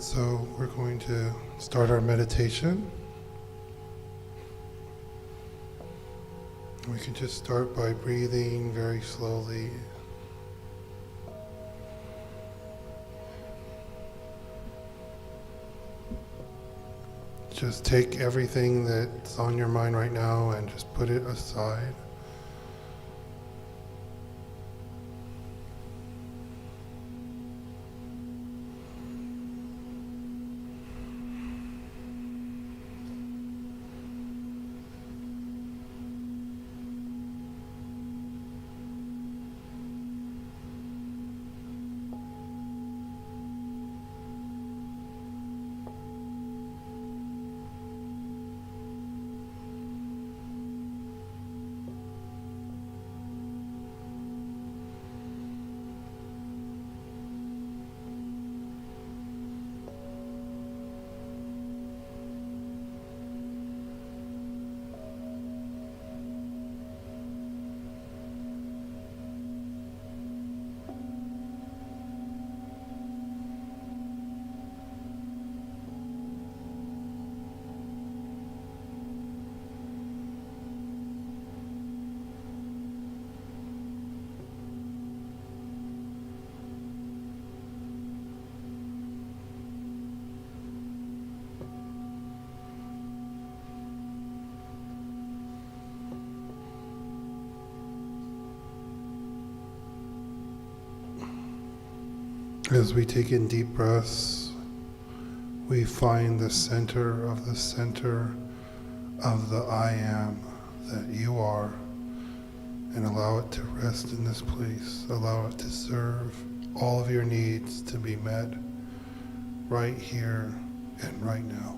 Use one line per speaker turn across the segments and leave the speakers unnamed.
So we're going to start our meditation. We can just start by breathing very slowly. Just take everything that's on your mind right now and just put it aside. As we take in deep breaths, we find the center of the I am that you are, and allow it to rest in this place. Allow it to serve all of your needs to be met right here and right now.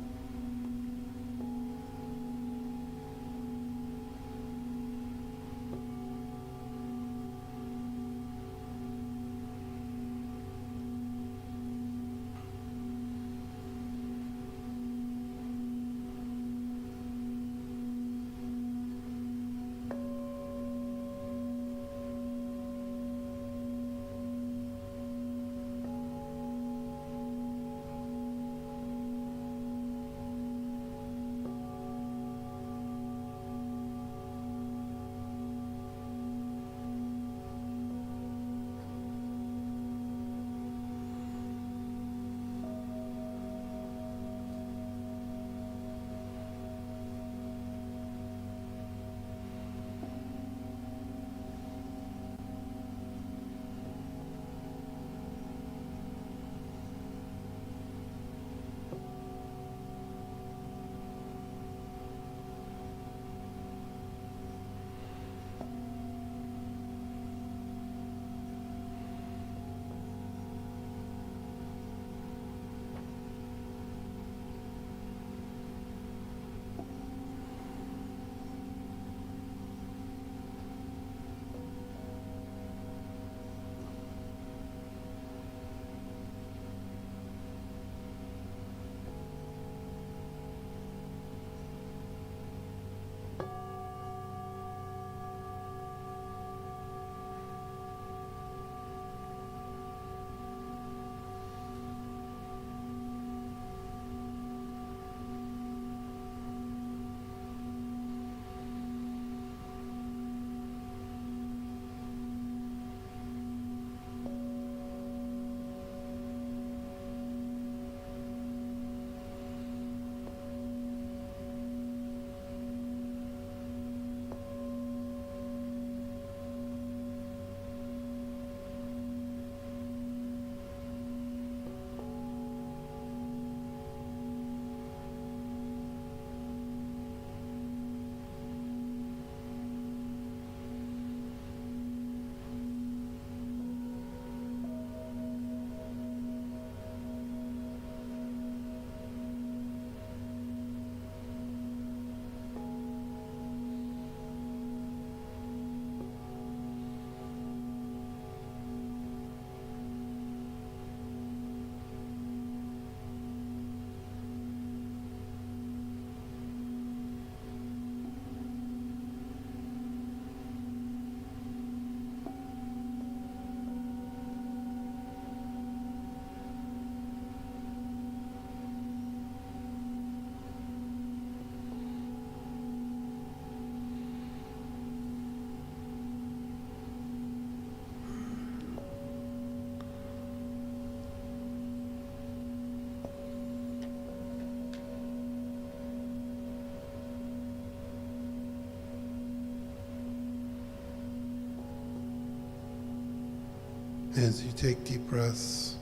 As you take deep breaths,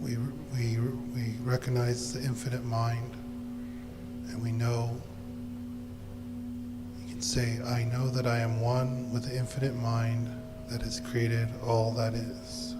we recognize the infinite mind, and we know, you can say, I know that I am one with the infinite mind that has created all that is.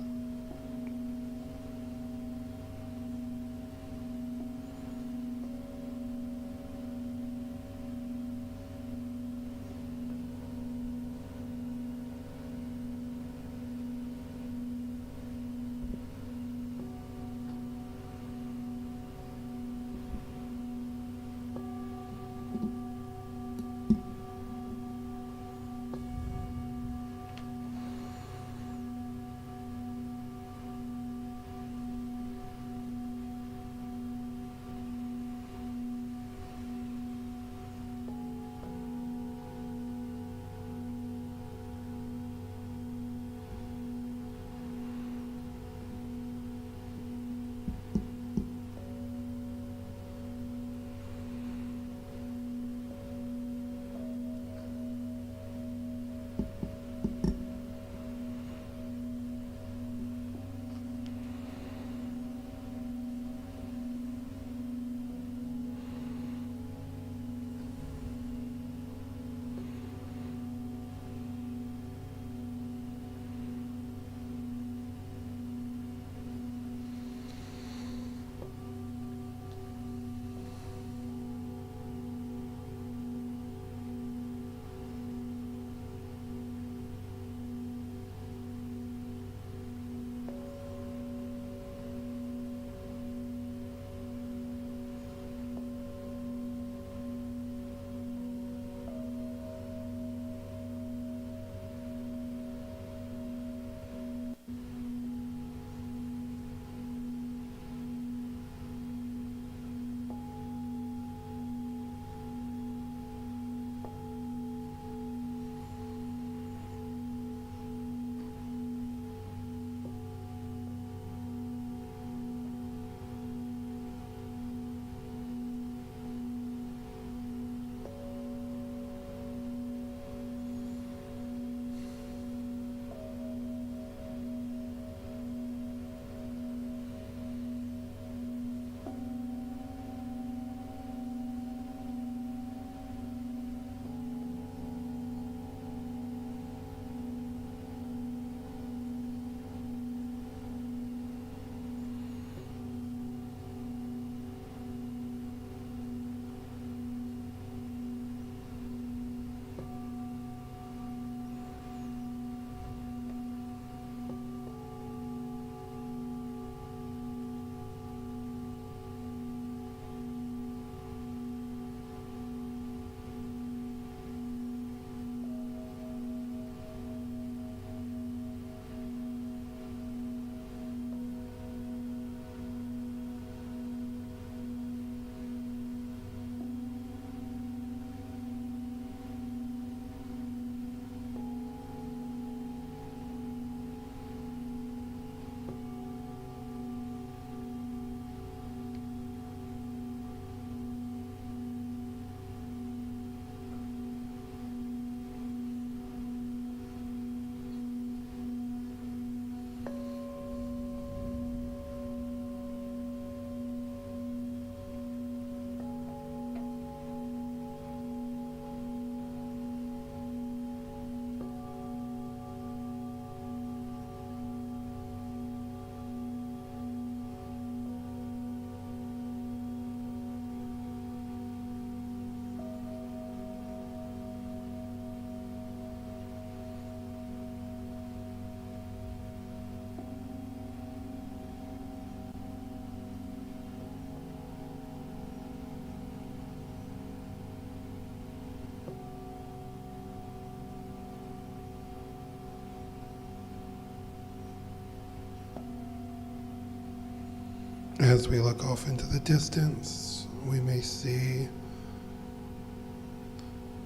As we look off into the distance, we may see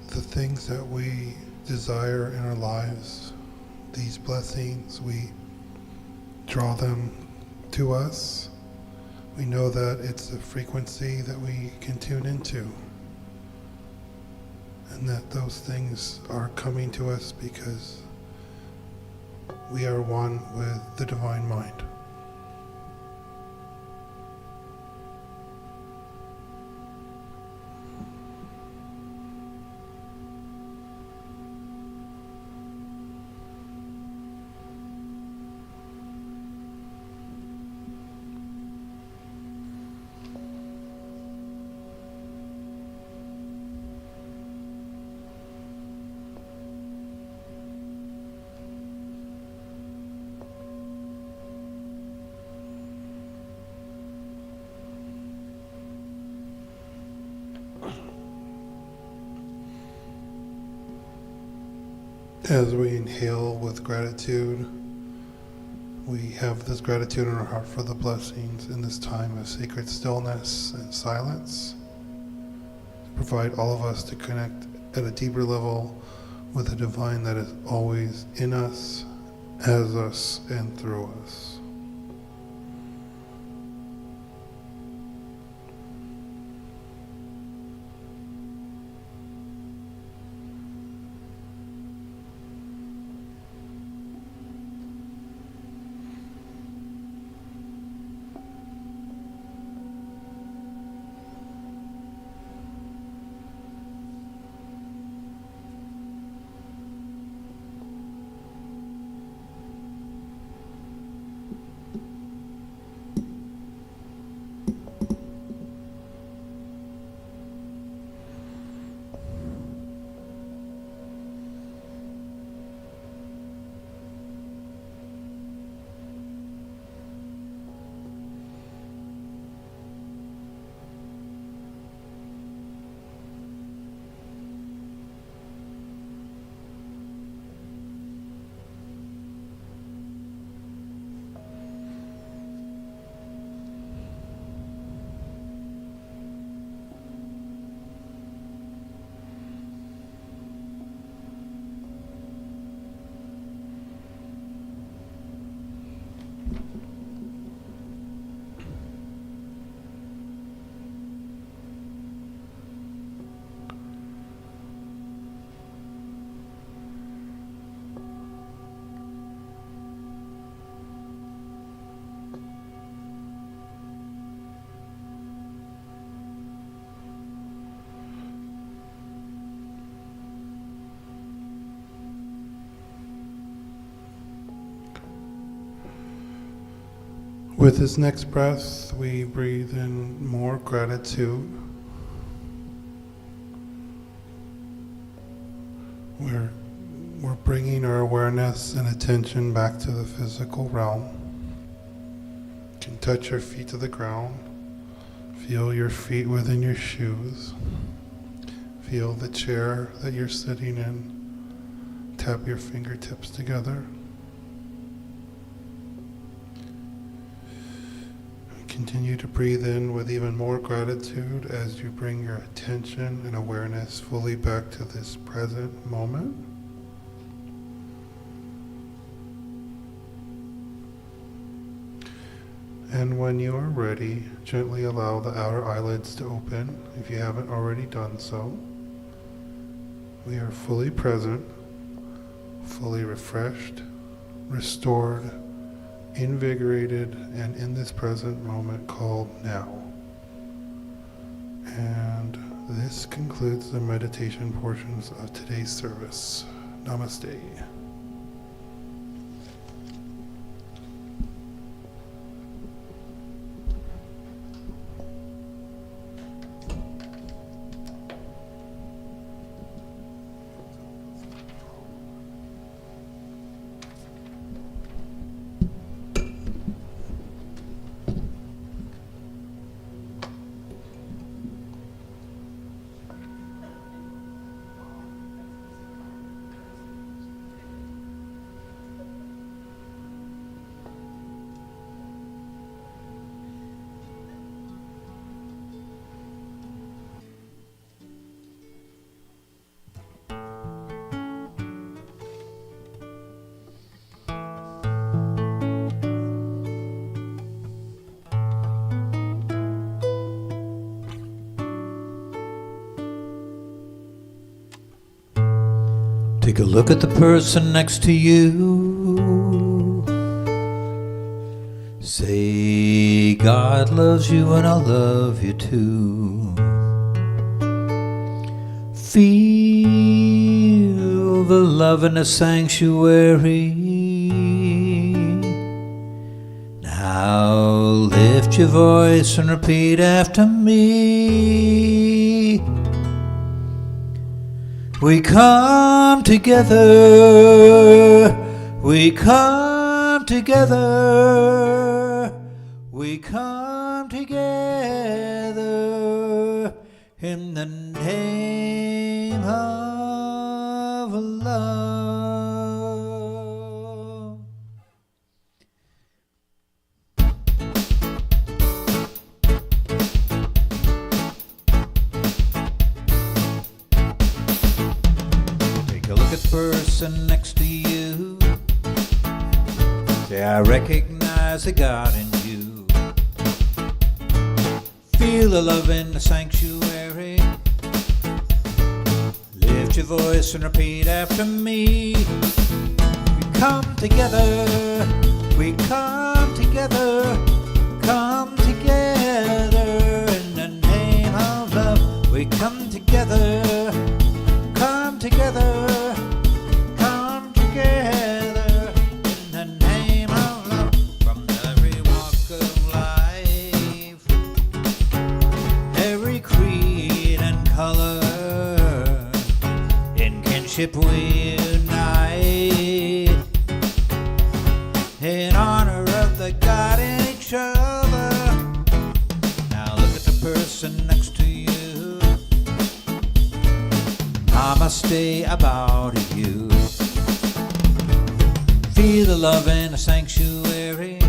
the things that we desire in our lives. These blessings, we draw them to us. We know that it's a frequency that we can tune into, and that those things are coming to us because We are one with the Divine Mind. As we inhale with gratitude, we have this gratitude in our heart for the blessings in this time of sacred stillness and silence, to provide all of us to connect at a deeper level with the divine that is always in us, as us, and through us. With this next breath, we breathe in more gratitude. We're bringing our awareness and attention back to the physical realm. You can touch your feet to the ground. Feel your feet within your shoes. Feel the chair that you're sitting in. Tap your fingertips together. Continue to breathe in with even more gratitude as you bring your attention and awareness fully back to this present moment. And when you are ready, gently allow the outer eyelids to open if you haven't already done so. We are fully present, fully refreshed, restored, invigorated, and in this present moment called now. And this concludes the meditation portions of today's service. Namaste.
Take a look at the person next to you. God loves you and I love you too. Feel the love in the sanctuary. Now lift your voice and repeat after me. We come together, we come together, we come together in the name of love. Take a look at the person next to you. Say, I recognize the God in you. Feel the love in the sanctuary. Lift your voice and repeat after me. We come together, we come together, come together in the name of love. We come together, come together, come together in the name of love. From every walk of life, every creed and color, in kinship we unite, in honor of the God in each other. Now look at the person next to you. Namaste, I bow to you. Feel the love in the sanctuary.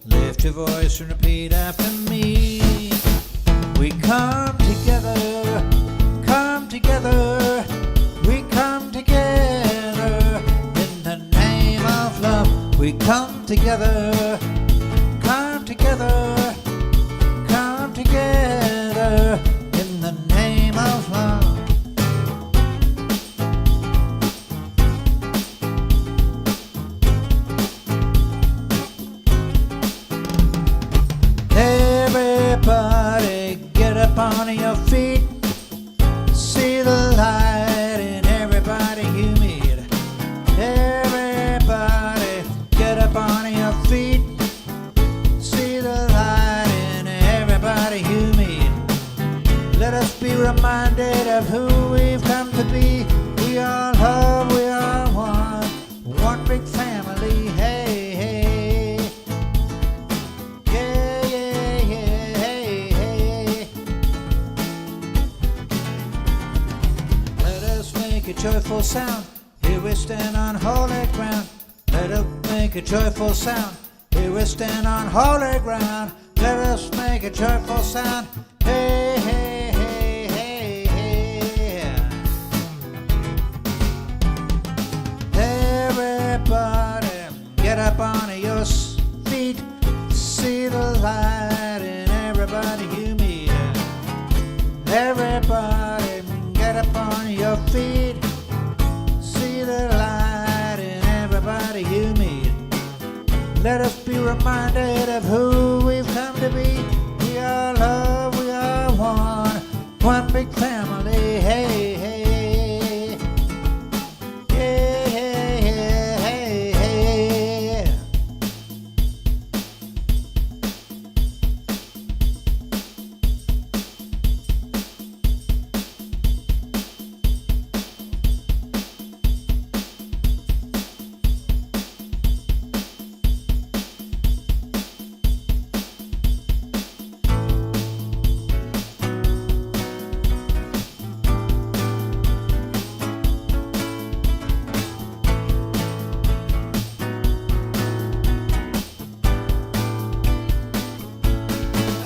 Lift your voice and repeat after me. We come together, come together, we come together in the name of love. We come together, come together, come together in the name of love. Everybody get up on your feet. See the light in everybody you meet. Everybody get up on your feet. See the light in everybody you meet. Let us be reminded of who we've come to be. We are love, we are one big family. Hey, hey. Yeah, yeah, yeah, hey, hey. Let us make a joyful sound. Here we stand on holy ground. Let us make a joyful sound. Here we stand on holy ground. Let us make a joyful sound. Hey, hey, hey, hey, hey. Everybody get up on your feet. See the light in everybody you meet. Everybody get up on your feet. See the light in everybody you meet. Let us be reminded of who we've come to be. We are love, we are one big family. Hey, hey. Yeah, yeah, yeah, hey, hey.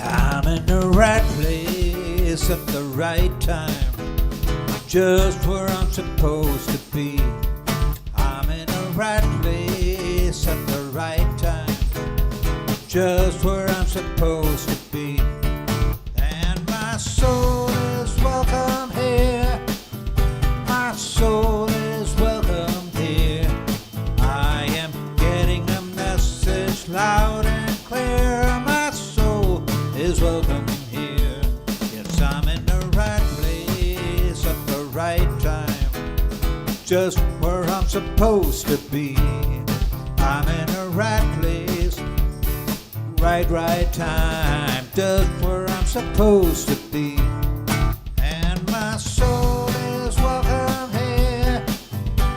I'm in the right place at the right time, just where I'm supposed to be. I'm in the right place at the right time, just where I'm supposed to be. And my soul is welcome here. My soul is welcome here. I am getting the message loud and clear. is welcome here. Yes, I'm in the right place at the right time, just where I'm supposed to be. I'm in the right place, right time, just where I'm supposed to be. And my soul is welcome here.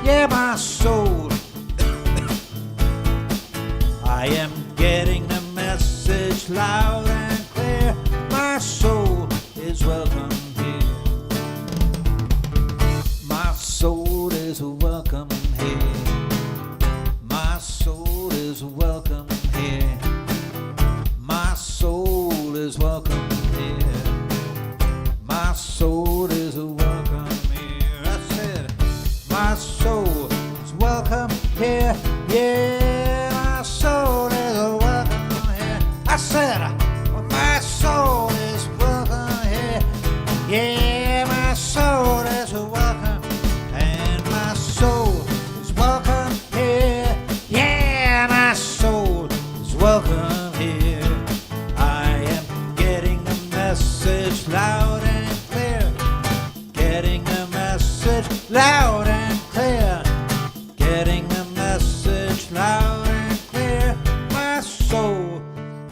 Yeah, my soul. I am getting the message loud and clear. My soul is welcome here. My soul is welcome here. My soul is welcome here. My soul is welcome here. My soul is welcome here. I said, my soul is welcome here. Yeah, my soul is welcome here. I said, my soul is welcome here. Yeah, my soul is welcome. And my soul is welcome here. Yeah, my soul is welcome here. I am getting the message loud and clear. Getting the message loud and clear. Getting the message loud and clear. My soul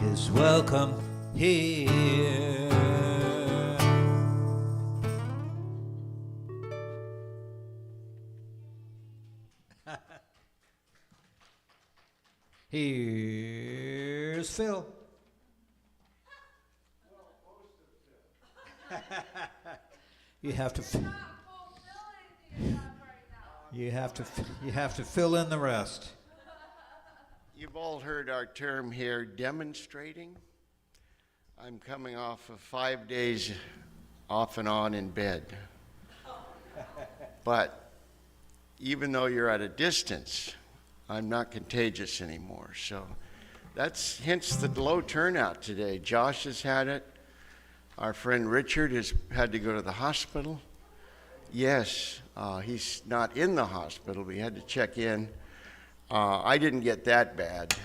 is welcome here. Here's Phil. You have to. You have to fill in the rest.
You've all heard our term here, demonstrating. I'm coming off of 5 days off and on in bed. But even though you're at a distance, I'm not contagious anymore. So that's hence the low turnout today. Josh has had it. Our friend Richard has had to go to the hospital. Yes, he's not in the hospital. We had to check in. I didn't get that bad.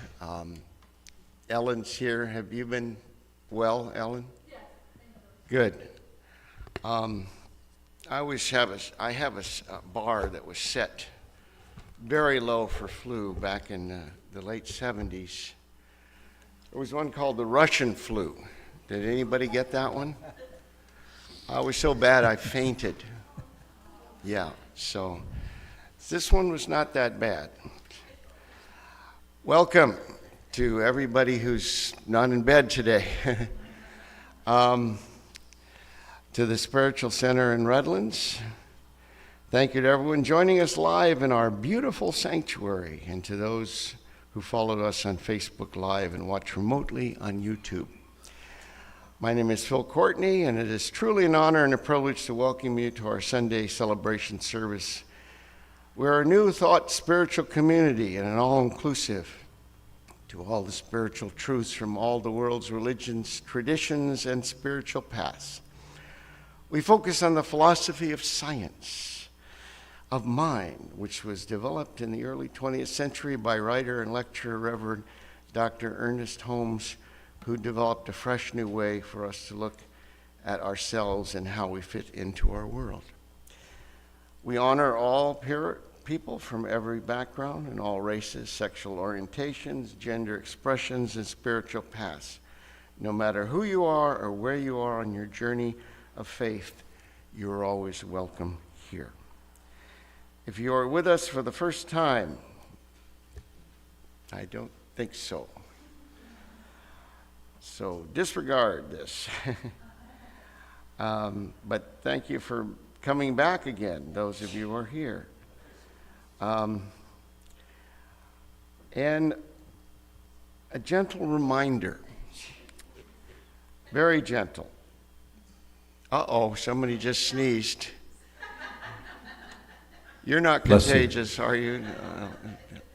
Ellen's here. Have you been well, Ellen? Yes. Good. I have a bar that was set very low for flu back in the late 70s. There was one called the Russian flu. Did anybody get that one? I was so bad I fainted. Yeah, so this one was not that bad. Welcome to everybody who's not in bed today. To the Spiritual Center in Redlands. Thank you to everyone joining us live in our beautiful sanctuary, and to those who followed us on Facebook Live and watch remotely on YouTube. My name is Phill Courtney, and it is truly an honor and a privilege to welcome you to our Sunday celebration service. We're a new thought spiritual community and an all-inclusive to all the spiritual truths from all the world's religions, traditions, and spiritual paths. We focus on the philosophy of science, of mind, which was developed in the early 20th century by writer and lecturer Reverend Dr. Ernest Holmes, who developed a fresh new way for us to look at ourselves and how we fit into our world. We honor all people from every background and all races, sexual orientations, gender expressions, and spiritual paths. No matter who you are or where you are on your journey of faith, you are always welcome here. If you are with us for the first time, I don't think so. So disregard this. But thank you for coming back again, those of you who are here. And a gentle reminder, very gentle. Uh-oh, somebody just sneezed. You're not contagious, are you?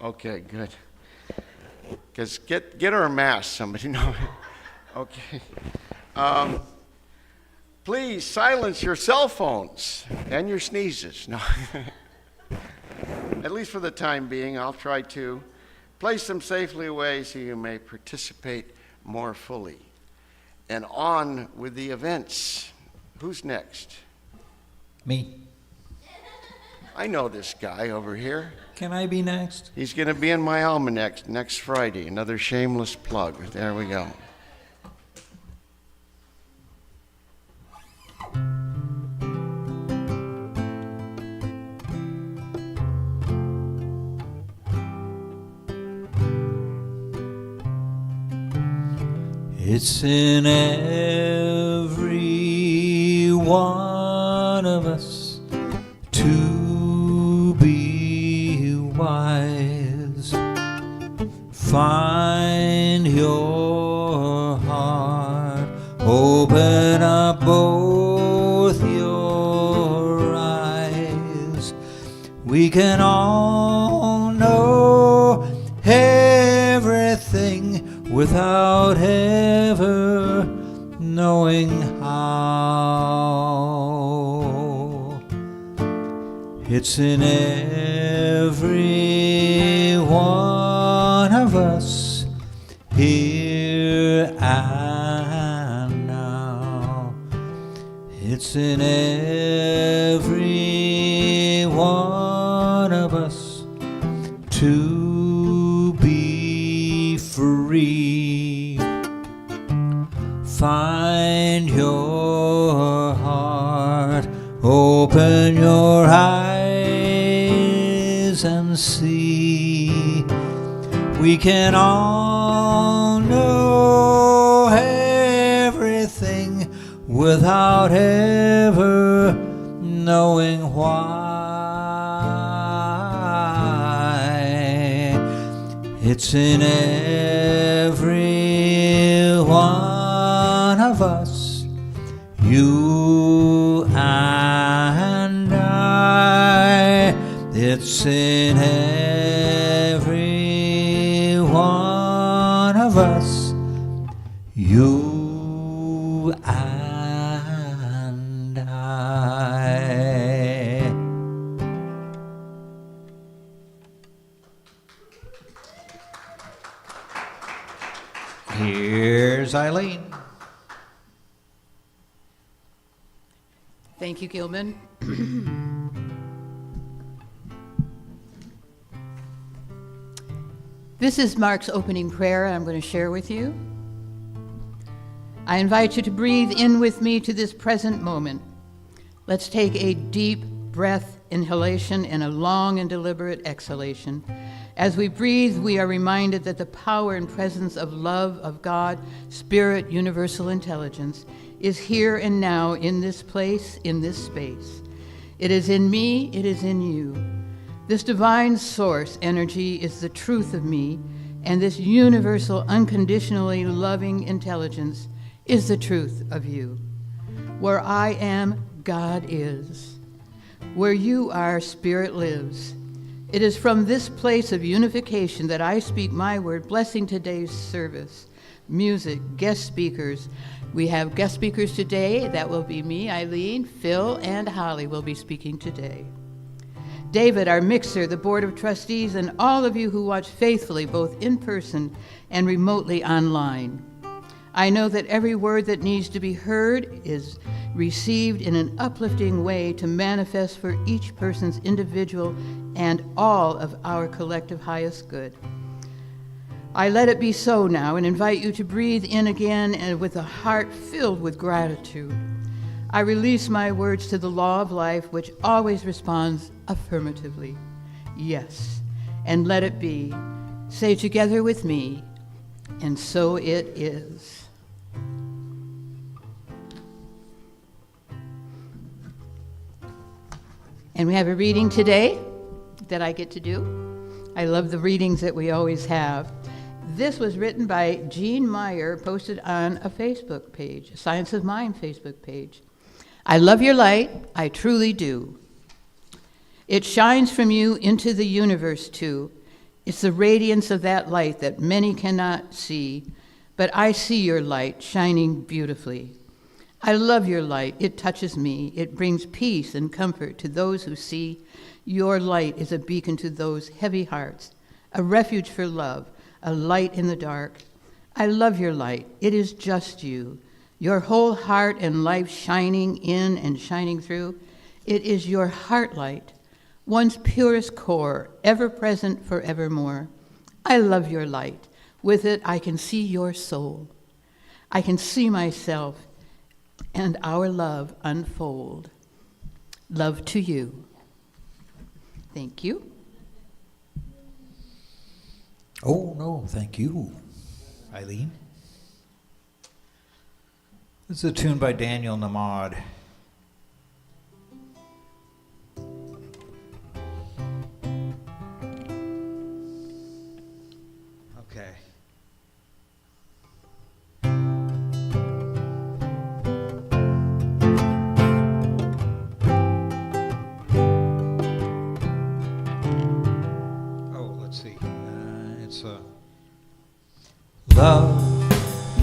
Okay, good. Because get her a mask, somebody. No. Okay. Please silence your cell phones and your sneezes. No. At least for the time being, I'll try to place them safely away so you may participate more fully. and on with the events. Who's next?
Me.
I know this guy over here.
Can I be next?
He's going to be in my almanac next Friday. Another shameless plug. There we go.
It's in every one of us to be wise. Find your heart, open up both your eyes. We can all know everything without ever knowing how. It's in every one of us, here and now. It's in every one of us to be free. Find your heart, open your eyes and see. We can all know everything without ever knowing why. It's in every one of us, you and I. It's in every one of us, you and I. Here's Eileen.
Thank you, Gilman. This is Mark's opening prayer I'm going to share with you. I invite you to breathe in with me to this present moment. Let's take a deep breath inhalation and a long and deliberate exhalation. As we breathe, we are reminded that the power and presence of love of God, Spirit, universal intelligence, is here and now in this place, in this space. It is in me, it is in you. This divine source energy is the truth of me, and this universal, unconditionally loving intelligence is the truth of you. Where I am, God is. Where you are, Spirit lives. It is from this place of unification that I speak my word, blessing today's service. Music, guest speakers. We have guest speakers today. That will be me, Eileen, Phill, and Holly will be speaking today. David, our mixer, the Board of Trustees, and all of you who watch faithfully, both in person and remotely online. I know that every word that needs to be heard is received in an uplifting way to manifest for each person's individual and all of our collective highest good. I let it be so now and invite you to breathe in again and with a heart filled with gratitude. I release my words to the law of life, which always responds affirmatively. Yes, and let it be. Say together with me, and so it is. And we have a reading today that I get to do. I love the readings that we always have. This was written by Jean Meyer, posted on a Facebook page, a Science of Mind Facebook page. I love your light, I truly do. It shines from you into the universe too. It's the radiance of that light that many cannot see, but I see your light shining beautifully. I love your light. It touches me. It brings peace and comfort to those who see. Your light is a beacon to those heavy hearts, a refuge for love, a light in the dark. I love your light. It is just you. your whole heart and life shining in and shining through. It is your heart light, one's purest core, ever present forevermore. I love your light. With it, I can see your soul. I can see myself and our love unfold. Love to you. Thank you.
Oh, no, thank you, Eileen. This is a tune by Daniel Namad. Okay. Oh, let's see. It's Love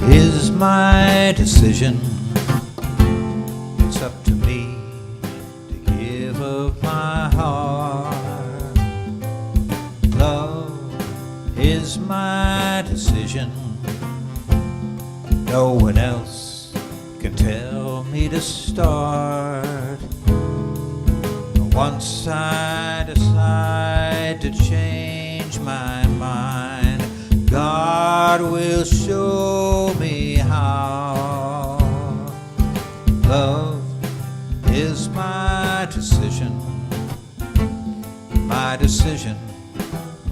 is my decision. It's up to me to give of my heart. Love is my decision. No one else can tell me to start. Once I decide to change my mind, God will show me how. Love is my decision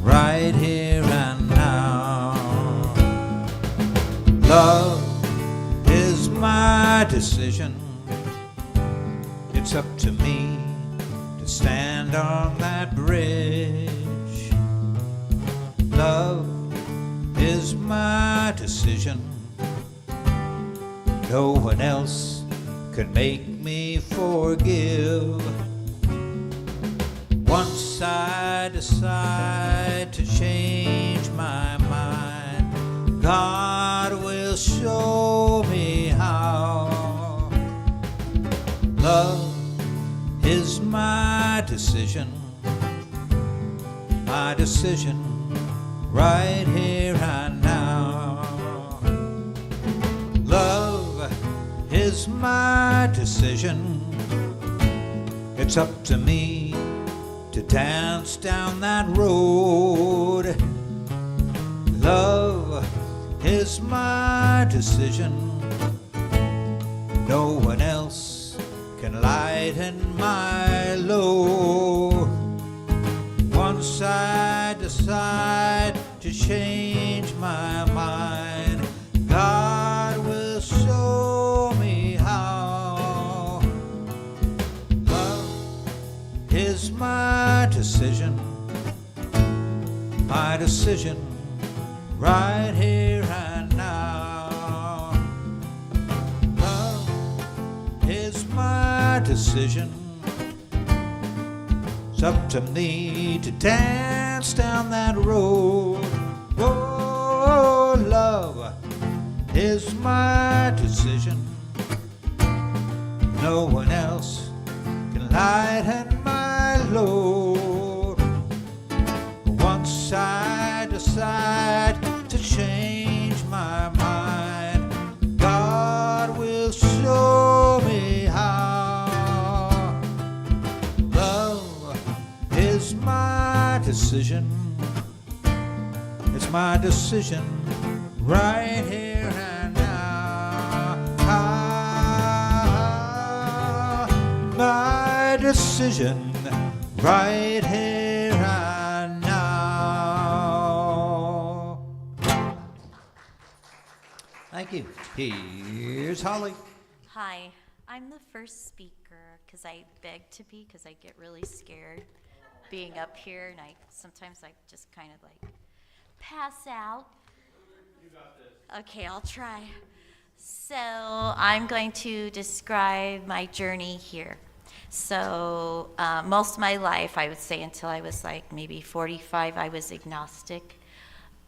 right here and now. Love is my decision. It's up to me to stand on that bridge. Love is my decision. No one else can make me forgive. Once I decide to change my mind, God will show me how. Love is my decision right here and now. Love is my decision. It's up to me to dance down that road. Love is my decision. No one else can lighten my load. Once I decide to change my mind, God will show me how. Love is my decision right here and now. Love is my decision. It's up to me to dance down that road. Oh, love is my decision. No one else can lighten my load. Once I decide to change my mind, God will show me how. It's my decision. It's my decision right here and now. My decision right here and now. Thank you. Here's Holly.
Hi, I'm the first speaker because I beg to be because I get really scared being up here, and sometimes I just kind of like pass out. You got this. Okay, I'll try. So I'm going to describe my journey here. So most of my life, I would say until I was like maybe 45, I was agnostic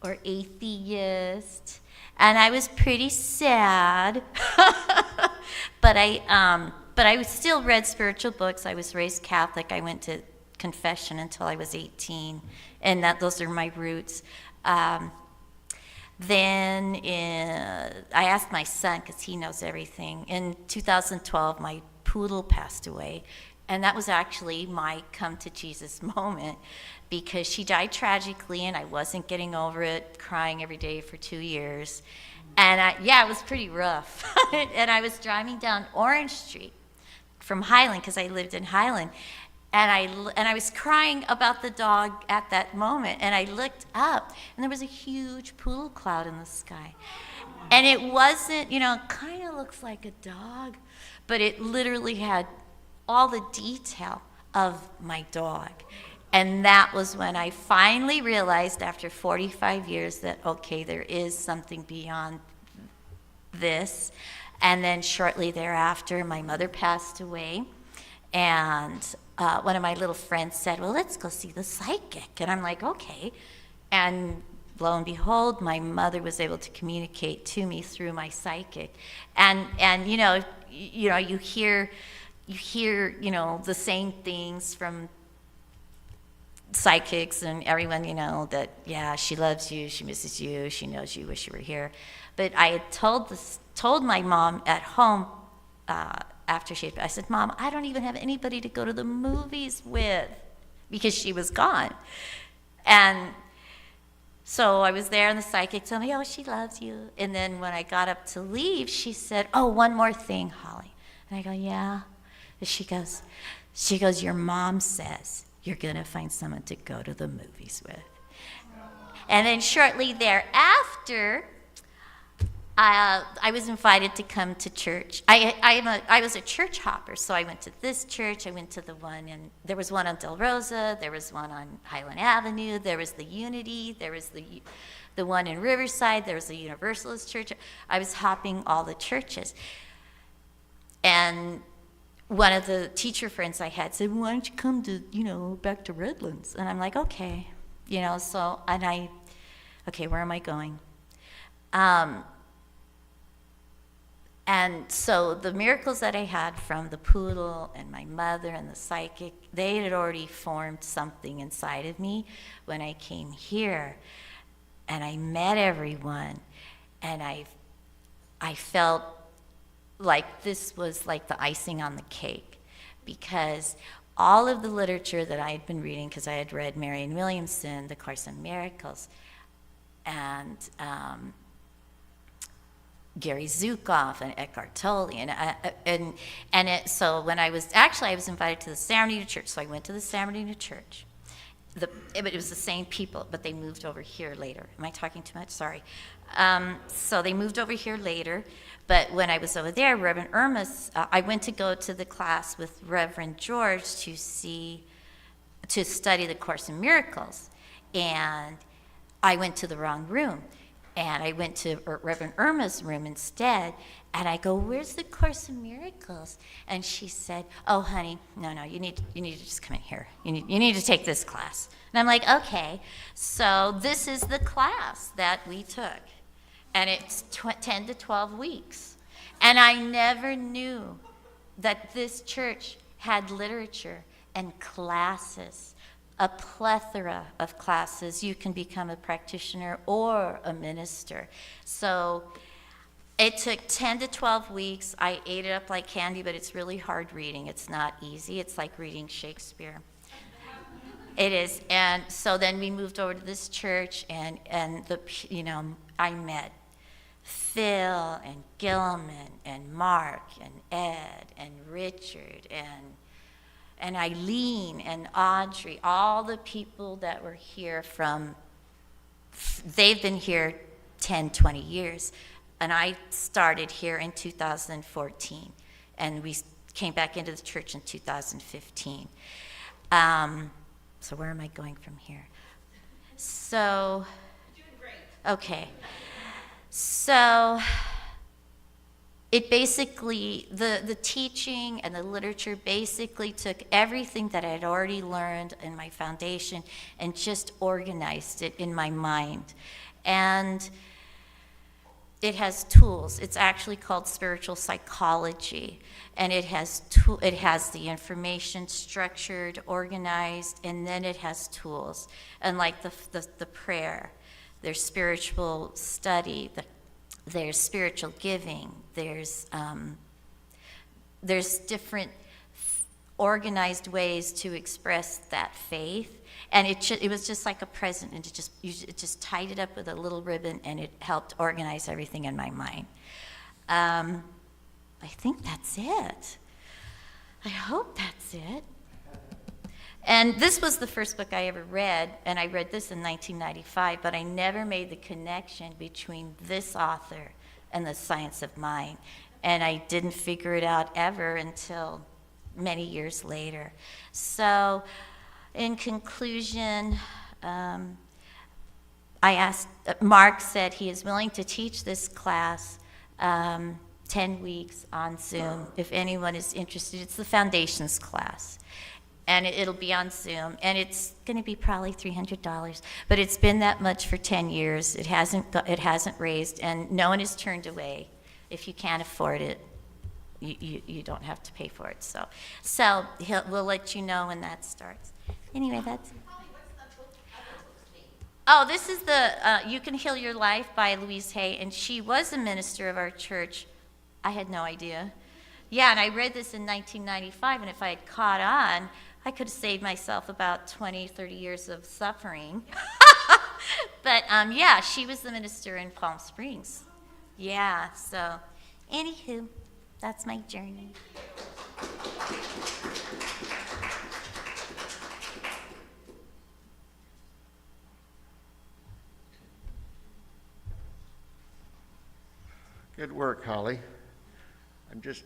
or atheist, and I was pretty sad. But I still read spiritual books. I was raised Catholic. I went to confession until I was 18, and those are my roots. Then I asked my son, because he knows everything. In 2012, my poodle passed away. And that was actually my come to Jesus moment, because she died tragically and I wasn't getting over it, crying every day for 2 years. And it was pretty rough. And I was driving down Orange Street from Highland, because I lived in Highland. And I was crying about the dog at that moment. And I looked up and there was a huge poodle cloud in the sky. And it wasn't, kind of looks like a dog, but it literally had all the detail of my dog. And that was when I finally realized, after 45 years, that, okay, there is something beyond this. And then shortly thereafter, my mother passed away. And one of my little friends said, well, let's go see the psychic. And I'm like, okay. And lo and behold, my mother was able to communicate to me through my psychic. And you hear the same things from psychics and everyone, that, yeah, she loves you, she misses you, she knows you, wish you were here. But I had told my mom at home after I said, Mom, I don't even have anybody to go to the movies with, because she was gone. And so I was there, and the psychic told me, oh, she loves you. And then when I got up to leave, she said, oh, one more thing, Holly. And I go, yeah. And she goes, your mom says you're going to find someone to go to the movies with. And then shortly thereafter, I was invited to come to church. I was a church hopper, so I went to this church. I went to the one, and there was one on Del Rosa. There was one on Highland Avenue. There was the Unity. There was the one in Riverside. There was the Universalist Church. I was hopping all the churches. And one of the teacher friends I had said, why don't you come to, back to Redlands? And I'm like, okay. Okay, where am I going? And so the miracles that I had from the poodle and my mother and the psychic, they had already formed something inside of me when I came here. And I met everyone, and I felt like this was like the icing on the cake, because all of the literature that I had been reading, because I had read Marianne Williamson, The Course in Miracles, and Gary Zukav and Eckhart Tolle, so when I was invited to the San Bernardino Church, so I went to the San Bernardino Church. It was the same people, but they moved over here later. Am I talking too much? Sorry. So they moved over here later, but when I was over there, Reverend Irma's, I went to go to the class with Reverend George to study the Course in Miracles, and I went to the wrong room. And I went to Reverend Irma's room instead, and I go, where's the Course in Miracles? And she said, oh, honey, no, you need to just come in here. You need to take this class. And I'm like, okay. So this is the class that we took, and it's 10 to 12 weeks. And I never knew that this church had literature and classes. A plethora of classes. You can become a practitioner or a minister. So it took 10 to 12 weeks. I ate it up like candy, but it's really hard reading. It's not easy. It's like reading Shakespeare. It is. And so then we moved over to this church, and I met Phill and Gilman and Mark and Ed and Richard and Eileen and Audrey, all the people that were here they've been here 10, 20 years. And I started here in 2014, and we came back into the church in 2015. So where am I going from here? So, you're doing great. Okay. So, it basically, the teaching and the literature basically took everything that I had already learned in my foundation and just organized it in my mind. And it has tools. It's actually called spiritual psychology. And it has the information structured, organized, and then it has tools. And like the prayer, there's spiritual study, there's spiritual giving, there's different organized ways to express that faith. And it was just like a present, and it just tied it up with a little ribbon, and it helped organize everything in my mind. I think that's it. I hope that's it. And this was the first book I ever read, and I read this in 1995, but I never made the connection between this author and the science of mind. And I didn't figure it out ever until many years later. So, in conclusion, Mark said he is willing to teach this class 10 weeks on Zoom. If anyone is interested, it's the Foundations class. And it'll be on Zoom, and it's going to be probably $300. But it's been that much for 10 years. It hasn't raised, and no one is turned away. If you can't afford it, you don't have to pay for it. So we'll let you know when that starts. Anyway, that's it. Oh, this is the You Can Heal Your Life by Louise Hay, and she was a minister of our church. I had no idea. Yeah, and I read this in 1995, and if I had caught on, I could have saved myself about 20, 30 years of suffering. But yeah, she was the minister in Palm Springs. Yeah, so anywho, that's my journey.
Good work, Holly. I'm just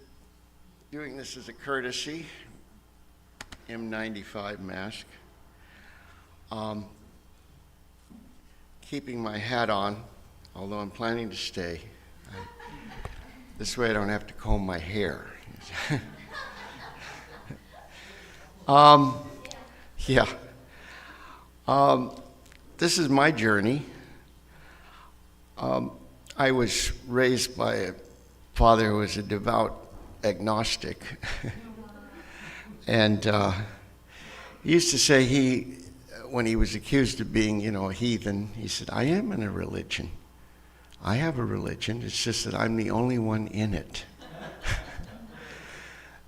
doing this as a courtesy. M95 mask. Keeping my hat on, although I'm planning to stay. This way I don't have to comb my hair. Yeah. This is my journey. I was raised by a father who was a devout agnostic. And he used to say when he was accused of being, a heathen, he said, I am in a religion. I have a religion. It's just that I'm the only one in it.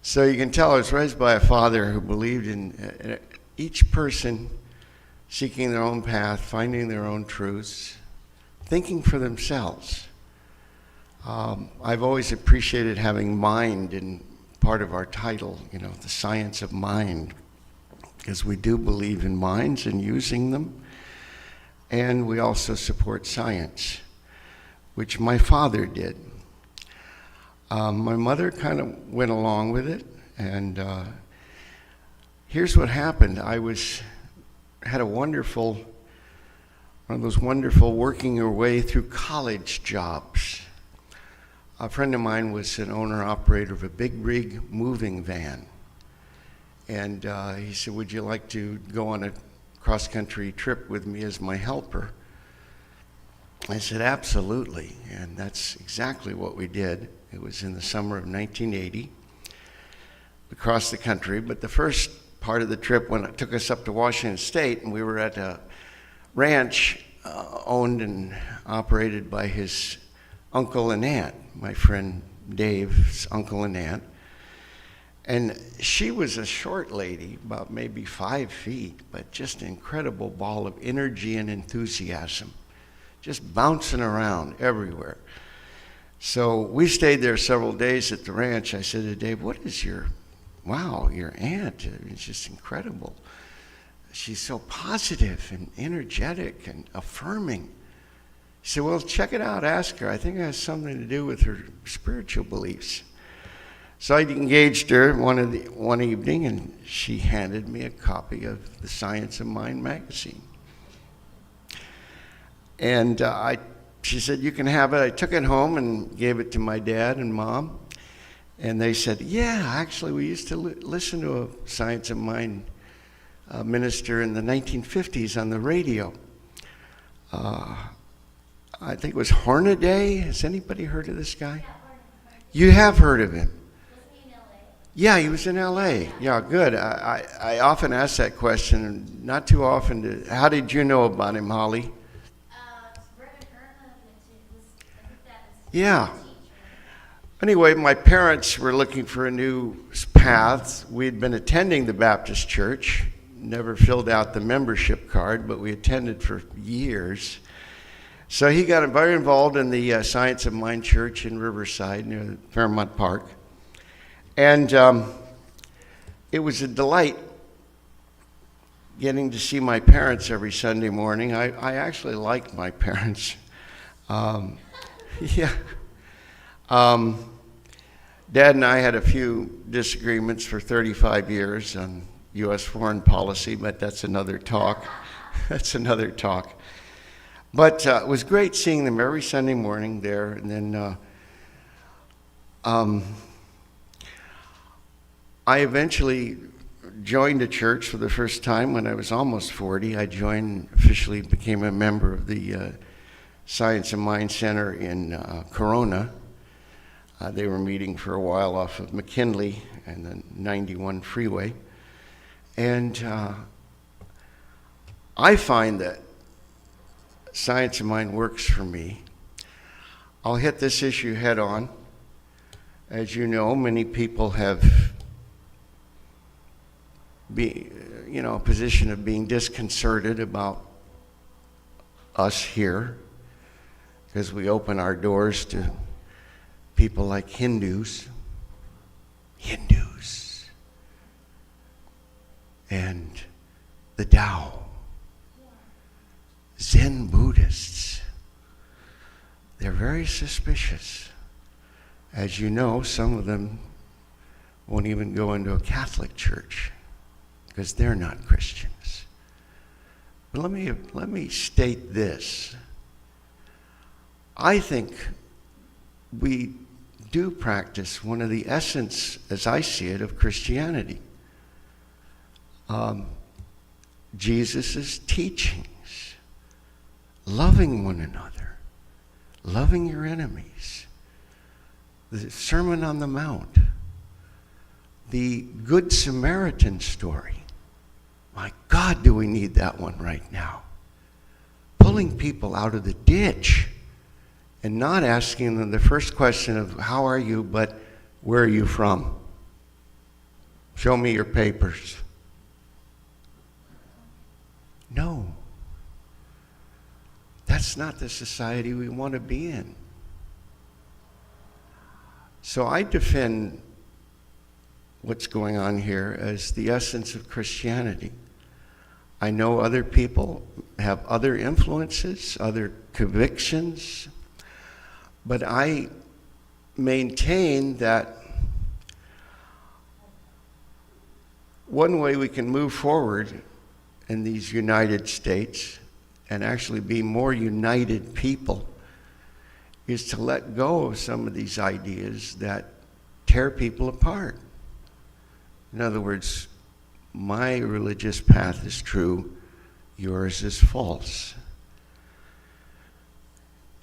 So you can tell I was raised by a father who believed in each person seeking their own path, finding their own truths, thinking for themselves. I've always appreciated having mind in part of our title, the science of mind, because we do believe in minds and using them, and we also support science, which my father did. My mother kind of went along with it, and here's what happened. I had one of those wonderful working your way through college jobs. A friend of mine was an owner-operator of a big rig moving van. And he said, would you like to go on a cross-country trip with me as my helper? I said, absolutely. And that's exactly what we did. It was in the summer of 1980. We crossed the country, but the first part of the trip took us up to Washington State, and we were at a ranch owned and operated by his uncle and aunt, my friend Dave's uncle and aunt. And she was a short lady, about maybe 5 feet, but just an incredible ball of energy and enthusiasm, just bouncing around everywhere. So we stayed there several days at the ranch. I said to Dave, what is your aunt, it's just incredible. She's so positive and energetic and affirming. He said, well, check it out, ask her. I think it has something to do with her spiritual beliefs. So I engaged her one evening, and she handed me a copy of the Science of Mind magazine. And she said, you can have it. I took it home and gave it to my dad and mom. And they said, yeah, actually, we used to listen to a Science of Mind minister in the 1950s on the radio. I think it was Hornaday. Has anybody heard of this guy? You have heard of him? Yeah, he was in L.A. Yeah, good. I often ask that question, not too often. How did you know about him, Holly? Yeah. Anyway, my parents were looking for a new path. We'd been attending the Baptist church, never filled out the membership card, but we attended for years. So he got very involved in the Science of Mind Church in Riverside near Fairmount Park. And it was a delight getting to see my parents every Sunday morning. I actually liked my parents. Yeah. Dad and I had a few disagreements for 35 years on U.S. foreign policy, but that's another talk. That's another talk. But it was great seeing them every Sunday morning there. And then I eventually joined a church for the first time when I was almost 40. I officially became a member of the Science and Mind Center in Corona. They were meeting for a while off of McKinley and the 91 freeway. And I find that Science of Mind works for me. I'll hit this issue head on. As you know, many people have a position of being disconcerted about us here because we open our doors to people like Hindus, and the Tao, Zen Buddhists. They're very suspicious. As you know, some of them won't even go into a Catholic church because they're not Christians. But let me state this. I think we do practice one of the essence, as I see it, of Christianity. Jesus' teachings, loving one another, loving your enemies, the Sermon on the Mount, the Good Samaritan story. My God, do we need that one right now. Pulling people out of the ditch and not asking them the first question of how are you, but where are you from? Show me your papers. No. That's not the society we want to be in. So I defend what's going on here as the essence of Christianity. I know other people have other influences, other convictions, but I maintain that one way we can move forward in these United States and actually be more united people is to let go of some of these ideas that tear people apart. In other words, my religious path is true, yours is false.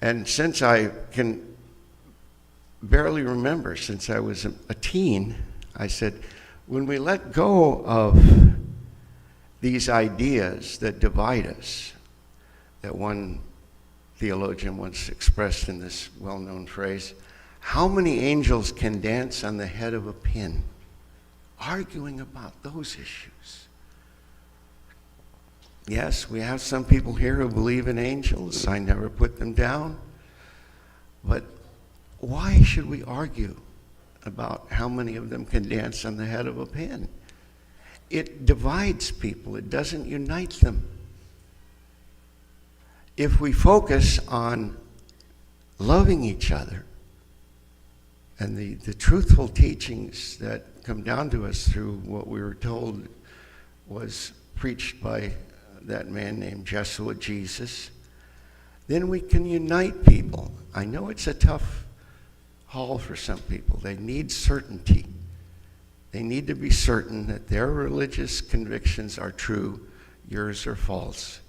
And since I can barely remember, since I was a teen, I said, when we let go of these ideas that divide us, that one theologian once expressed in this well-known phrase, how many angels can dance on the head of a pin? Arguing about those issues. Yes, we have some people here who believe in angels. I never put them down. But why should we argue about how many of them can dance on the head of a pin? It divides people. It doesn't unite them. If we focus on loving each other and the truthful teachings that come down to us through what we were told was preached by that man named Jesuit Jesus, then we can unite people. I know it's a tough haul for some people. They need certainty. They need to be certain that their religious convictions are true, yours are false.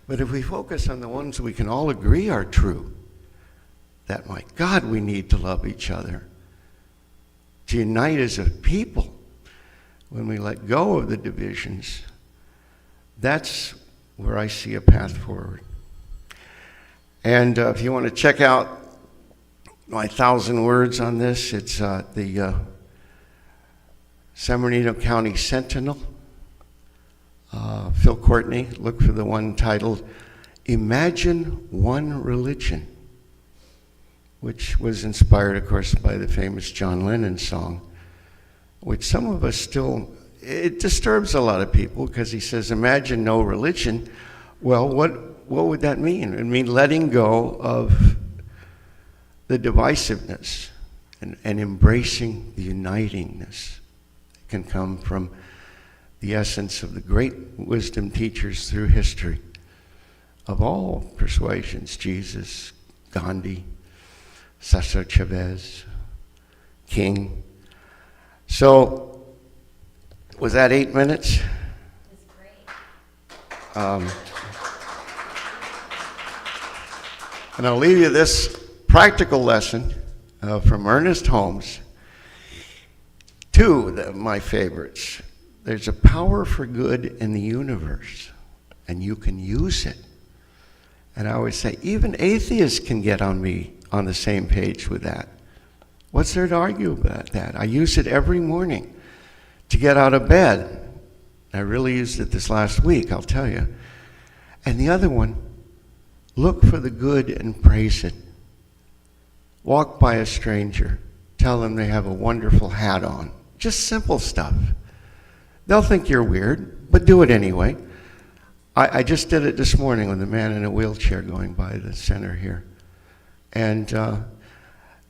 But if we focus on the ones we can all agree are true, that, my God, we need to love each other, to unite as a people, when we let go of the divisions, that's where I see a path forward. And if you want to check out my 1,000 words on this. It's the San Bernardino County Sentinel. Phill Courtney, look for the one titled Imagine One Religion, which was inspired, of course, by the famous John Lennon song, which some of us still, it disturbs a lot of people because he says, imagine no religion. Well, what would that mean? It would mean letting go of the divisiveness and embracing the unitingness that can come from the essence of the great wisdom teachers through history of all persuasions, Jesus, Gandhi, Cesar Chavez, King. So, was that 8 minutes?
It's great.
And I'll leave you this practical lesson from Ernest Holmes. Two of my favorites. There's a power for good in the universe, and you can use it. And I always say, even atheists can get on the same page with that. What's there to argue about that? I use it every morning to get out of bed. I really used it this last week, I'll tell you. And the other one, look for the good and praise it. Walk by a stranger, tell them they have a wonderful hat on. Just simple stuff. They'll think you're weird, but do it anyway. I just did it this morning with a man in a wheelchair going by the center here. And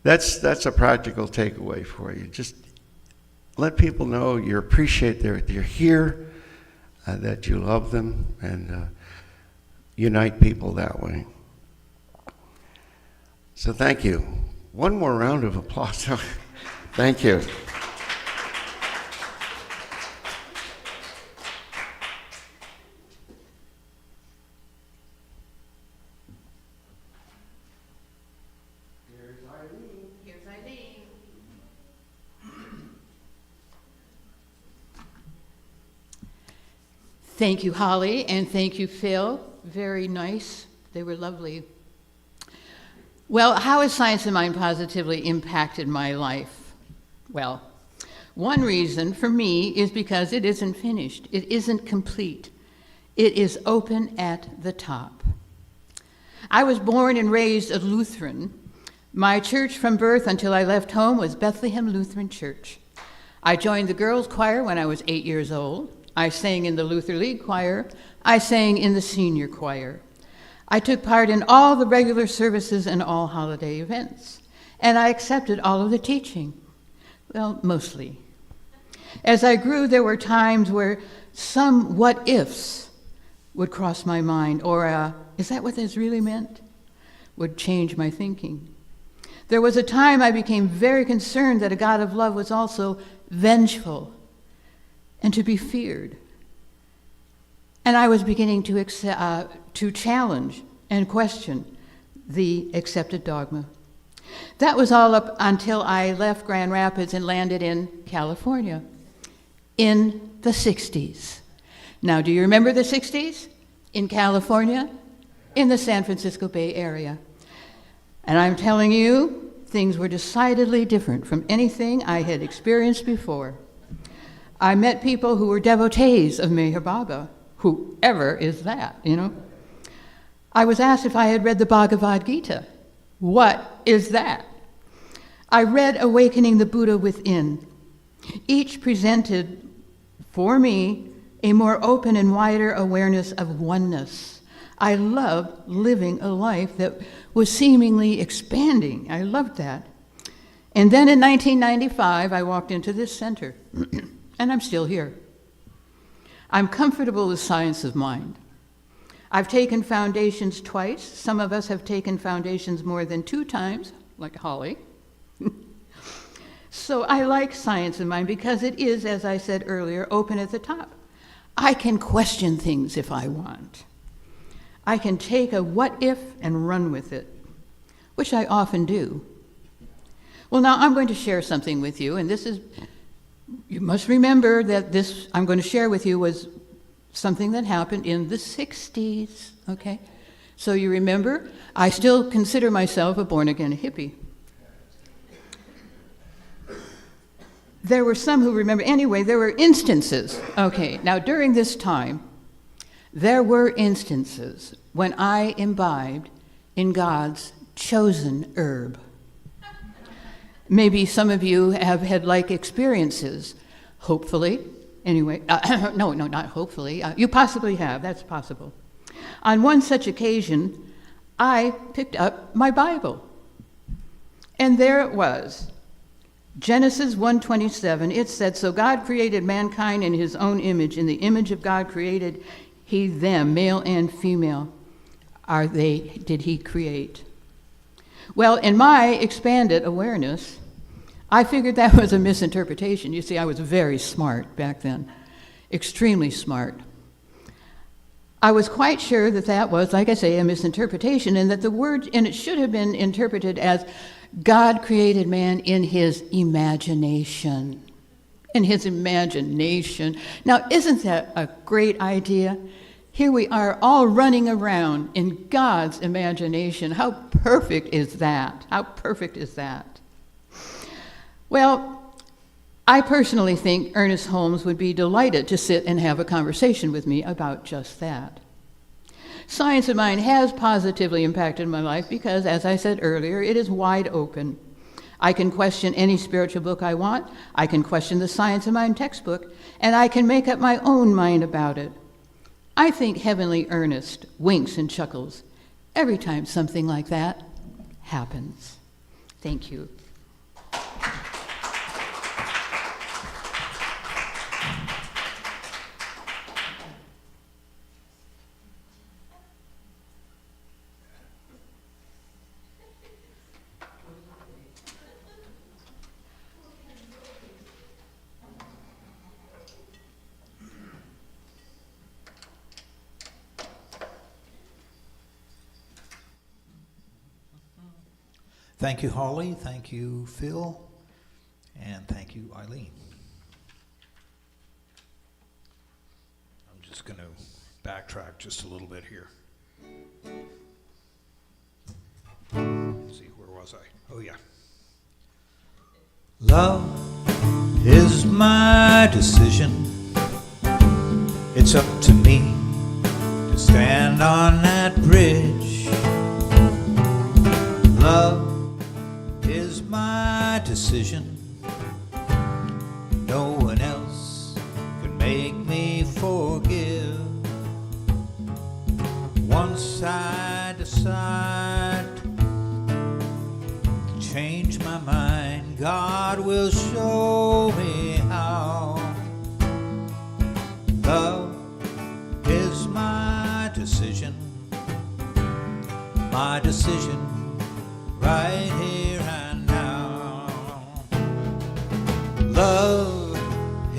that's a practical takeaway for you. Just let people know you appreciate that you're here, that you love them, and unite people that way. So thank you. One more round of applause. Thank you.
Here's Eileen. Thank you, Holly, and thank you, Phil. Very nice. They were lovely. Well, how has Science and Mind positively impacted my life? Well, one reason for me is because it isn't finished. It isn't complete. It is open at the top. I was born and raised a Lutheran. My church from birth until I left home was Bethlehem Lutheran Church. I joined the girls' choir when I was 8 years old. I sang in the Luther League choir. I sang in the senior choir. I took part in all the regular services and all holiday events. And I accepted all of the teaching. Well, mostly. As I grew, there were times where some what-ifs would cross my mind, or is that what this really meant? Would change my thinking. There was a time I became very concerned that a God of love was also vengeful and to be feared. And I was beginning to challenge and question the accepted dogma. That was all up until I left Grand Rapids and landed in California in the 60s. Now, do you remember the 60s? In California, in the San Francisco Bay Area. And I'm telling you, things were decidedly different from anything I had experienced before. I met people who were devotees of Meher Baba. Whoever is that, you know? I was asked if I had read the Bhagavad Gita. What is that? I read Awakening the Buddha Within. Each presented, for me, a more open and wider awareness of oneness. I loved living a life that was seemingly expanding. I loved that. And then in 1995, I walked into this center, and I'm still here. I'm comfortable with Science of Mind. I've taken foundations twice. Some of us have taken foundations more than 2 times, like Holly. So I like Science of Mind because it is, as I said earlier, open at the top. I can question things if I want. I can take a what if and run with it, which I often do. Well, now I'm going to share something with you, and this is, you must remember that this I'm going to share with you was something that happened in the 60s, okay? So you remember, I still consider myself a born-again hippie. There were some who remember. Anyway, there were instances. Okay, now during this time, there were instances when I imbibed in God's chosen herb. Maybe some of you have had like experiences, hopefully. Anyway, no, not hopefully. You possibly have, that's possible. On one such occasion, I picked up my Bible. And there it was. Genesis 1:27, it said, "So God created mankind in his own image. In the image of God created he them, male and female did he create." Well, in my expanded awareness, I figured that was a misinterpretation. You see, I was very smart back then, extremely smart. I was quite sure that that was, like I say, a misinterpretation, and that the word, and it should have been interpreted as God created man in his imagination. In his imagination. Now, isn't that a great idea? Here we are all running around in God's imagination. How perfect is that? How perfect is that? Well, I personally think Ernest Holmes would be delighted to sit and have a conversation with me about just that. Science of Mind has positively impacted my life because, as I said earlier, it is wide open. I can question any spiritual book I want, I can question the Science of Mind textbook, and I can make up my own mind about it. I think Heavenly Ernest winks and chuckles every time something like that happens. Thank you.
Thank you, Holly. Thank you, Phil. And thank you, Eileen. I'm just going to backtrack just a little bit here. Let's see, where was I? Oh, yeah. Love is my decision. It's up to me to stand on that bridge. Love is my decision. No one else can make me forgive. Once I decide to change my mind, God will show me how. Love is my decision. My decision right here and now. Love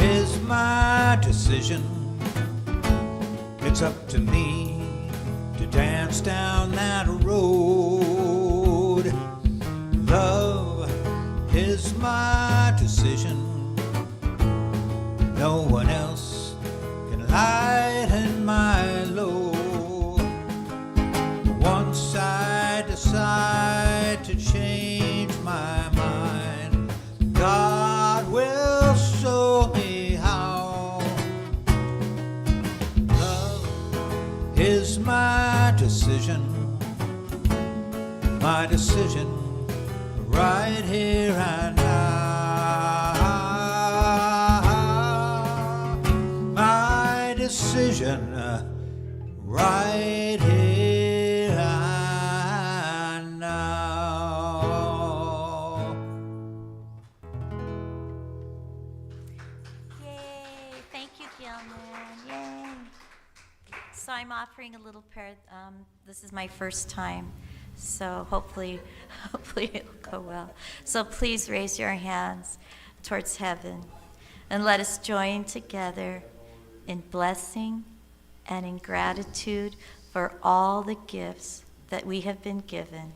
is my decision. It's up to me to dance down that road. Love is my decision. No one else can lighten my load. Once I decide to change my mind, God will show me how. Love is my decision. My decision right here and now. My decision right here and now.
Yay! Thank you, Gilman. Yay! So I'm offering a little prayer. This is my first time, so hopefully it'll go well. So please raise your hands towards heaven, and let us join together in blessing and in gratitude for all the gifts that we have been given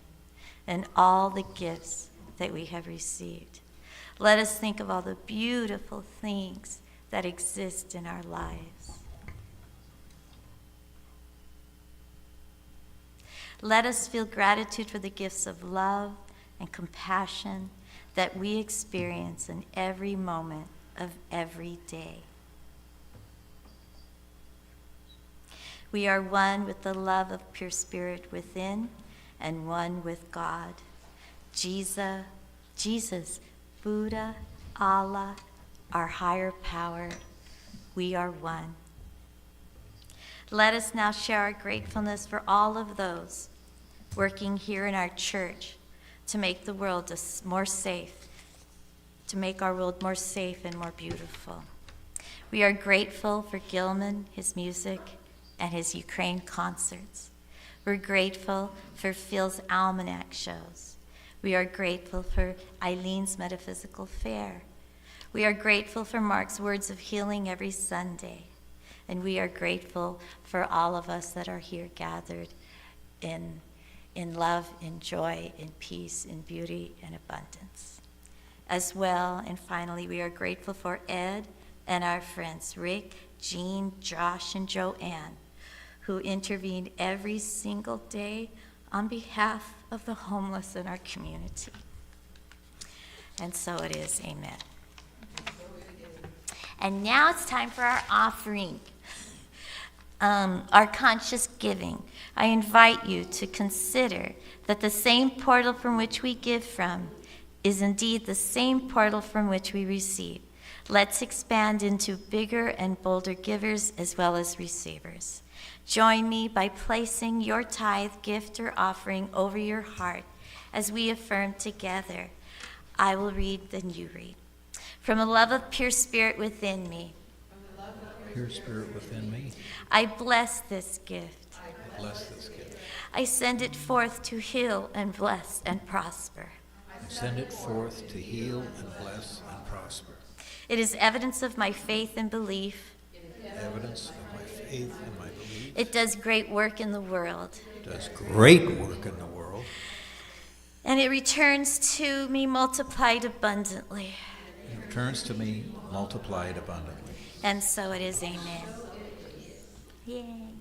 and all the gifts that we have received. Let us think of all the beautiful things that exist in our lives. Let us feel gratitude for the gifts of love and compassion that we experience in every moment of every day. We are one with the love of pure spirit within and one with God. Jesus, Buddha, Allah, our higher power, we are one. Let us now share our gratefulness for all of those working here in our church to make the world more safe, to make our world more safe and more beautiful. We are grateful for Gilman, his music, and his Ukraine concerts. We're grateful for Phil's almanac shows. We are grateful for Eileen's metaphysical fair. We are grateful for Mark's words of healing every Sunday. And we are grateful for all of us that are here gathered in love, in joy, in peace, in beauty, and abundance. As well, and finally, we are grateful for Ed and our friends Rick, Jean, Josh, and Joanne, who intervene every single day on behalf of the homeless in our community. And so it is, amen. And now it's time for our offering, our conscious giving. I invite you to consider that the same portal from which we give from is indeed the same portal from which we receive. Let's expand into bigger and bolder givers as well as receivers. Join me by placing your tithe, gift, or offering over your heart as we affirm together. I will read, then you read. From the love of pure spirit within me,
Pure spirit within me,
I bless this gift.
I bless this gift.
I send it forth to heal and bless and prosper.
I send it forth to heal and bless and prosper.
It is evidence of my faith and belief.
Evidence of my faith and my belief.
It does great work in the world.
Does great work in the world.
And it returns to me multiplied abundantly.
It returns to me multiplied abundantly.
And so it is, amen. Yay.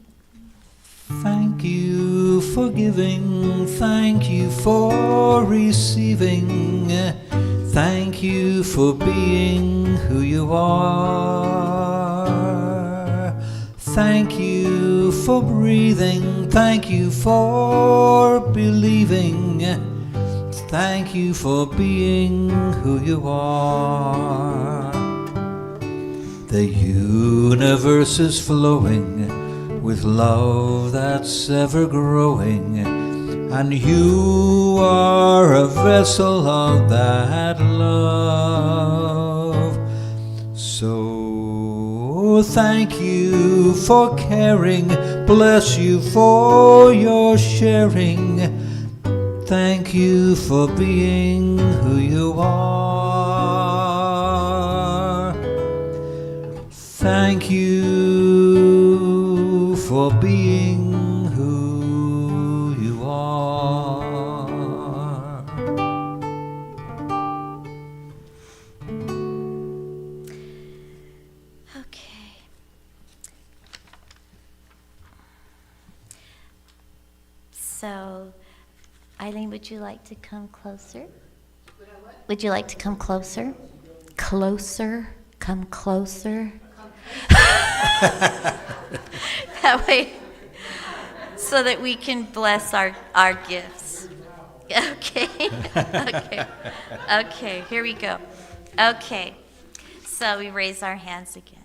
Thank you for giving, thank you for receiving, thank you for being who you are. Thank you for breathing, thank you for believing, thank you for being who you are. The universe is flowing with love that's ever growing, and you are a vessel of that love. So thank you for caring, bless you for your sharing, thank you for being who you are. Thank you for being who you are.
Okay. So, Eileen, would you like to come closer? Would you like to come closer? Closer? Come closer? That way, so that we can bless our gifts. Okay? Okay, here we go. Okay, so we raise our hands again.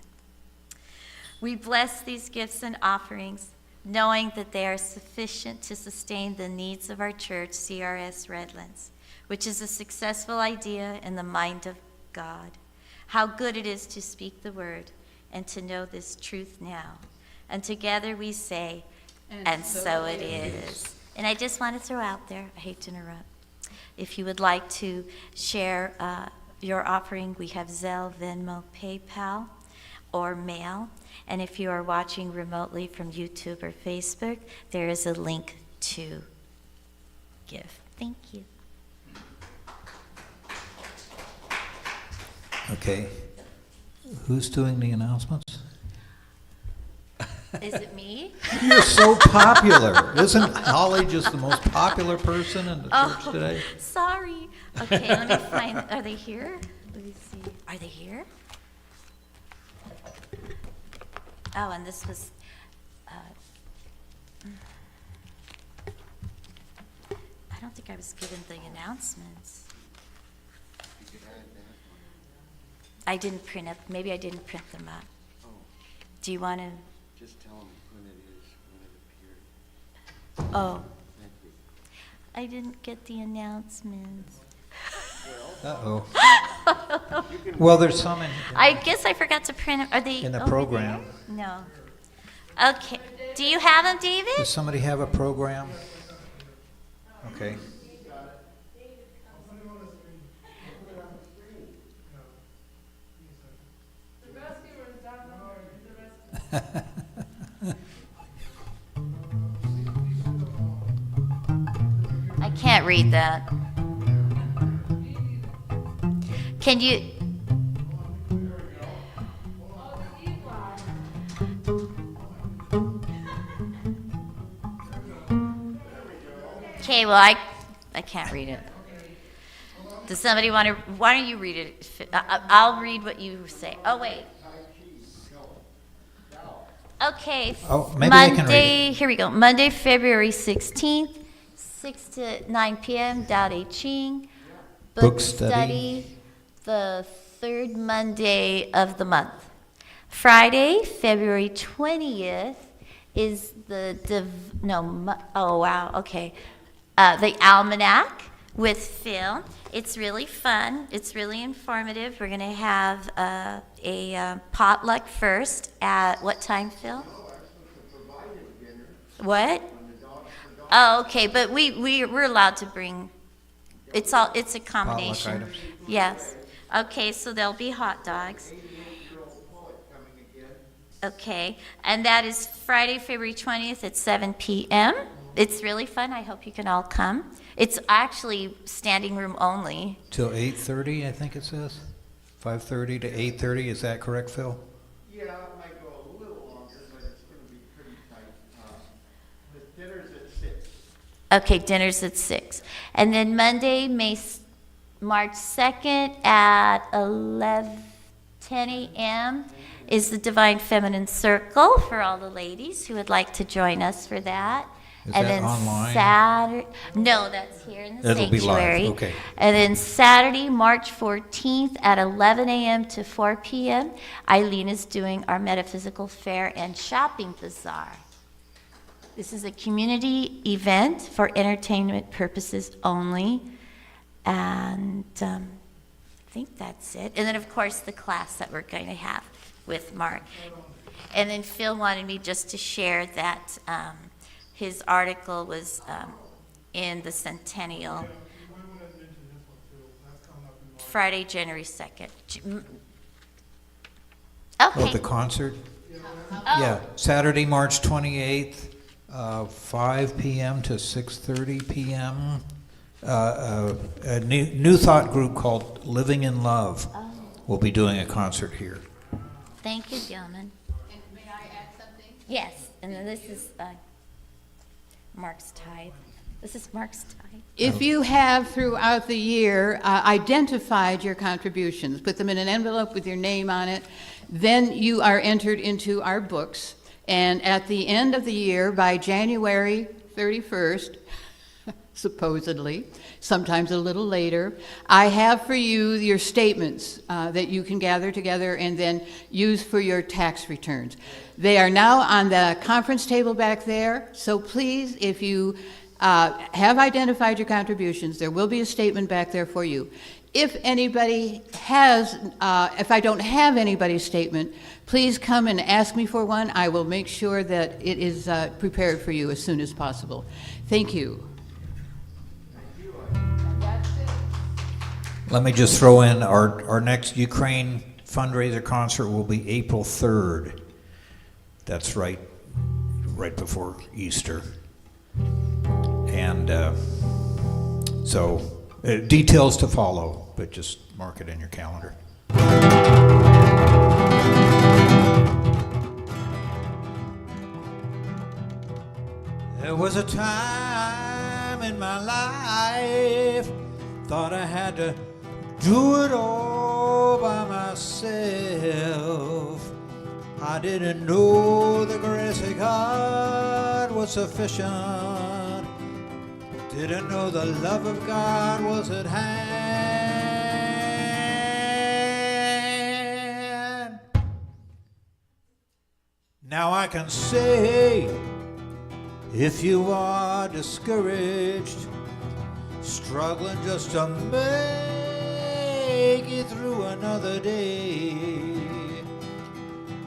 We bless these gifts and offerings, knowing that they are sufficient to sustain the needs of our church, CRS Redlands, which is a successful idea in the mind of God. How good it is to speak the word and to know this truth now. And together we say, and so it is. And I just want to throw out there, I hate to interrupt, if you would like to share your offering, we have Zelle, Venmo, PayPal, or mail. And if you are watching remotely from YouTube or Facebook, there is a link to give. Thank you.
Okay. Who's doing the announcements?
Is it me?
You're so popular. Isn't Holly just the most popular person in the church today?
Sorry. Okay, let me find, are they here? Let me see. Are they here? Oh, and this was, I don't think I was given the announcements. I didn't print up, maybe I didn't print them up. Do you want to?
Just tell them when it is, when it appeared.
Oh. I didn't get the announcements.
Uh-oh. Well, there's some in
I guess I forgot to print them. Are they
In the
over
program.
there? No. Okay. Do you have them, David?
Does somebody have a program? Okay.
I can't read that. Can you? Okay, well, I can't read it. Does somebody want to? Why don't you read it? I'll read what you say. Oh, wait. Okay.
Oh, maybe I can read
Monday, here we go. Monday, February 16th, 6 to 9 p.m., Dao De Ching.
Book study.
The third Monday of the month. Friday, February 20th, is the, the Almanac with Phill. It's really fun. It's really informative. We're going to have a potluck first at what time, Phill? What? Oh, okay, but we're allowed to bring, it's a combination.
items.
Yes. Okay, so there'll be hot dogs. Okay, and that is Friday, February 20th at 7 p.m. It's really fun. I hope you can all come. It's actually standing room only.
Till 8:30, I think it says. 5:30 to 8:30. Is that correct, Phil?
Yeah, it might go a little longer, but it's going to be pretty tight. The dinner's at 6.
Okay, dinner's at 6. And then Monday, March 2nd at 10 a.m. is the Divine Feminine Circle for all the ladies who would like to join us for that.
Is
And
that
then
online?
Saturday, no, that's here in the
It'll be live,
sanctuary.
okay.
And then Saturday, March 14th at 11 a.m. to 4 p.m., Eileen is doing our metaphysical fair and shopping bazaar. This is a community event for entertainment purposes only. And I think that's it. And then, of course, the class that we're going to have with Mark. And then Phill wanted me just to share that his article was in the Centennial, Friday, January 2nd.
Oh,
Okay.
the concert?
Oh.
Yeah, Saturday, March 28th, 5 p.m. to 6:30 p.m. A new thought group called Living in Love will be doing a concert here.
Thank you, gentlemen.
And may I add something?
Yes, and then this is Mark's tithe. This is Mark's tithe.
If you have throughout the year identified your contributions, put them in an envelope with your name on it, then you are entered into our books. And at the end of the year, by January 31st, supposedly, sometimes a little later, I have for you your statements that you can gather together and then use for your tax returns. They are now on the conference table back there, so please, if you have identified your contributions, there will be a statement back there for you. If anybody has, if I don't have anybody's statement, please come and ask me for one. I will make sure that it is prepared for you as soon as possible. Thank you.
Let me just throw in our next Ukraine fundraiser concert will be April 3rd. That's right before Easter. And so details to follow, but just mark it in your calendar. was a time in my life, thought I had to do it all by myself. I didn't know the grace of God was sufficient. Didn't know the love of God was at hand. Now I can say, if you are discouraged, struggling just to make it through another day,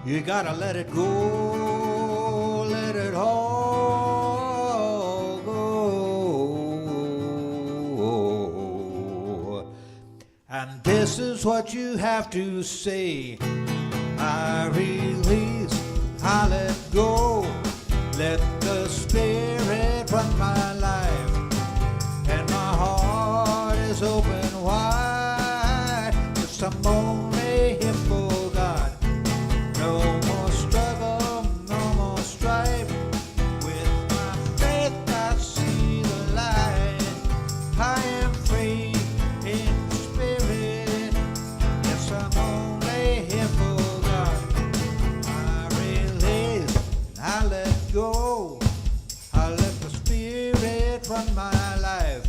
you gotta let it go, let it all go. And this is what you have to say: I release, I let go, let the Spirit run my life, and my heart is open wide. Just a moment here for God. No more struggle, no more strife. With my faith I see the light. I am free in the Spirit. Yes, I'm only here for God. I release, I let go. I let the Spirit run my life,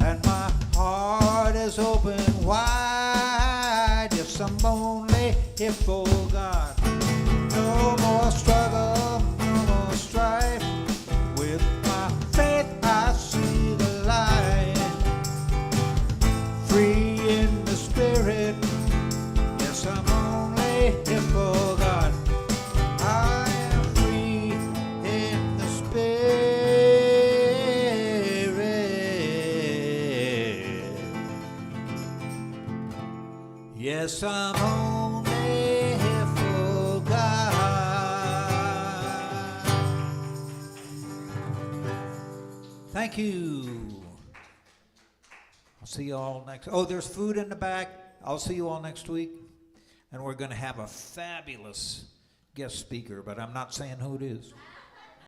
and my heart is open wide. Yes, I'm only here for God. No more struggle, no more strife. With my faith I see the light. Free in the Spirit. Yes, I'm only here for God. I am free in the Spirit. Yes, I'm only here for God. Thank you. I'll see you all next. Oh, there's food in the back. I'll see you all next week. And we're going to have a fabulous guest speaker, but I'm not saying who it is.